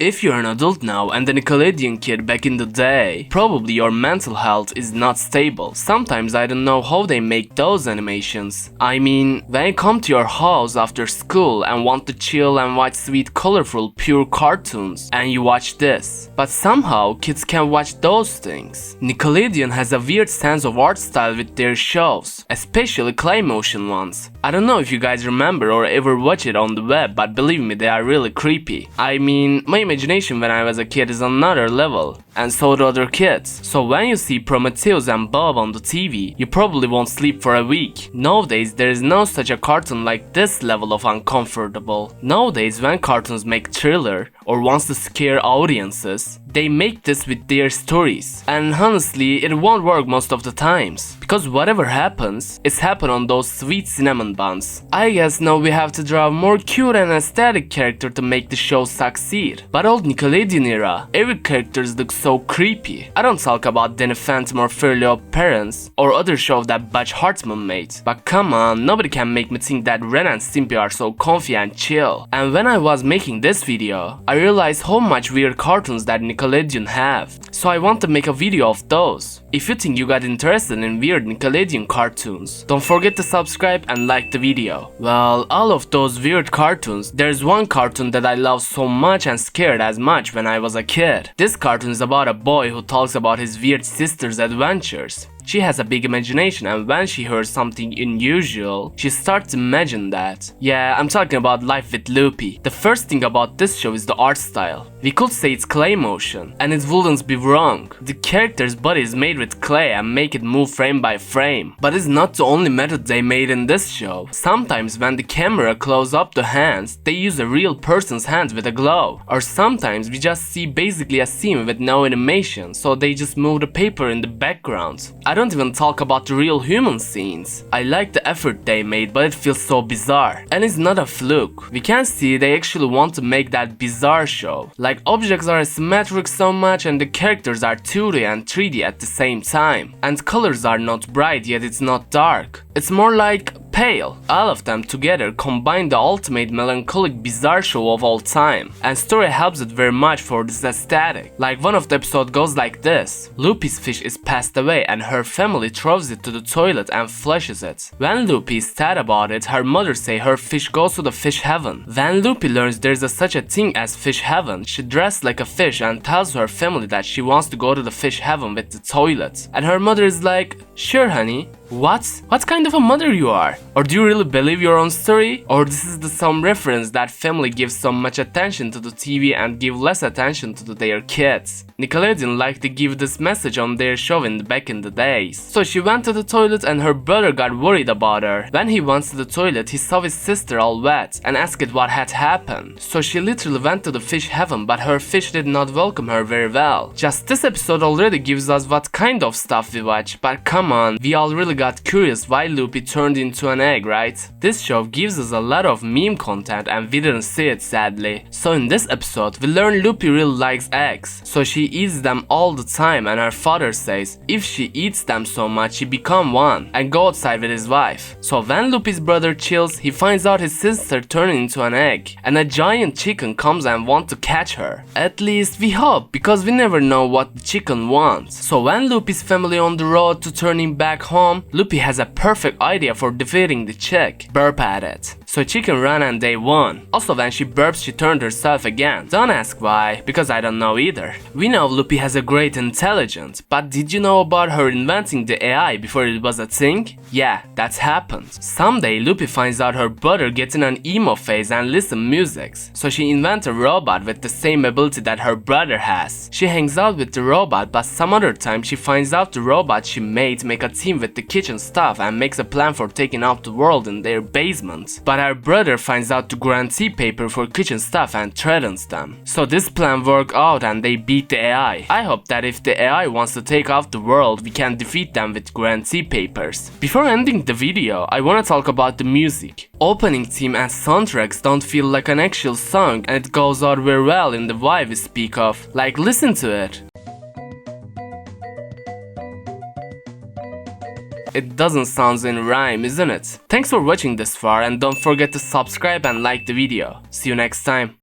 If you're an adult now and a Nickelodeon kid back in the day, probably your mental health is not stable. Sometimes I don't know how they make those animations. I mean, when you come to your house after school and want to chill and watch sweet, colorful, pure cartoons, and you watch this. But somehow kids can't watch those things. Nickelodeon has a weird sense of art style with their shows, especially clay motion ones. I don't know if you guys remember or ever watch it on the web, but believe me, they are really creepy. I mean, my imagination when I was a kid is another level, and so do other kids. So when you see Prometheus and Bob on the TV, you probably won't sleep for a week. Nowadays, there is no such a cartoon like this level of uncomfortable. Nowadays, when cartoons make thriller or wants to scare audiences, they make this with their stories. And honestly, it won't work most of the times, because whatever happens, it's happened on those sweet cinnamon buns. I guess now we have to draw a more cute and aesthetic character to make the show succeed. But old Nickelodeon era, every characters look so creepy. I don't talk about Danny Phantom or Fairly Odd Parents or other shows that Butch Hartman made. But come on, nobody can make me think that Ren and Stimpy are so comfy and chill. And when I was making this video, I realized how much weird cartoons that Nickelodeon have. So I want to make a video of those. If you think you got interested in weird Nickelodeon cartoons, don't forget to subscribe and like the video. Well, all of those weird cartoons, there's one cartoon that I love so much and scared as much when I was a kid. This cartoon is about a boy who talks about his weird sister's adventures. She has a big imagination, and when she hears something unusual, she starts to imagine that. Yeah, I'm talking about Life with Loopy. The first thing about this show is the art style. We could say it's clay motion, and it wouldn't be wrong. The character's body is made with clay and make it move frame by frame. But it's not the only method they made in this show. Sometimes when the camera close up the hands, they use a real person's hand with a glove. Or sometimes we just see basically a scene with no animation, so they just move the paper in the background. I don't even talk about the real human scenes. I like the effort they made, but it feels so bizarre. And it's not a fluke. We can see they actually want to make that bizarre show. Like, objects are asymmetric so much and the characters are 2D and 3D at the same time. And colors are not bright, yet it's not dark. It's more like pale. All of them together combine the ultimate melancholic bizarre show of all time. And story helps it very much for this aesthetic. Like, one of the episodes goes like this. Loopy's fish is passed away and her family throws it to the toilet and flushes it. When Loopy is sad about it, her mother say her fish goes to the fish heaven. When Loopy learns there's such a thing as fish heaven, she dresses like a fish and tells her family that she wants to go to the fish heaven with the toilet. And her mother is like, "Sure, honey." What kind of a mother you are? Or do you really believe your own story? Or this is some reference that family gives so much attention to the TV and give less attention to their kids? Nickelodeon liked to give this message on their show back in the days. So she went to the toilet and her brother got worried about her. When he went to the toilet, he saw his sister all wet and asked what had happened. So she literally went to the fish heaven, but her fish did not welcome her very well. Just this episode already gives us what kind of stuff we watch, but come on, we all really got curious why Loopy turned into an egg, right? This show gives us a lot of meme content and we didn't see it, sadly. So in this episode, we learn Loopy really likes eggs. So she eats them all the time, and her father says if she eats them so much she become one and go outside with his wife. So when Loopy's brother chills, he finds out his sister turned into an egg and a giant chicken comes and wants to catch her. At least we hope, because we never know what the chicken wants. So when Loopy's family on the road to turning back home, Loopy has a perfect idea for defeating the chick. Burp at it. So chicken ran and they won. Also when she burps she turned herself again. Don't ask why, because I don't know either. We know Loopy has a great intelligence, but did you know about her inventing the AI before it was a thing? Yeah, that's happened. Someday Loopy finds out her brother gets in an emo phase and listen music. So she invents a robot with the same ability that her brother has. She hangs out with the robot, but some other time she finds out the robot she made make a team with the kitchen staff and makes a plan for taking out the world in their basement. But her brother finds out the guarantee paper for kitchen staff and threatens them. So this plan works out and they beat the AI. I hope that if the AI wants to take out the world, we can defeat them with guarantee papers. Before ending the video, I wanna talk about the music. Opening theme and soundtracks don't feel like an actual song, and it goes out very well in the vibe we speak of. Like, listen to it. It doesn't sound in rhyme, isn't it? Thanks for watching this far, and don't forget to subscribe and like the video. See you next time.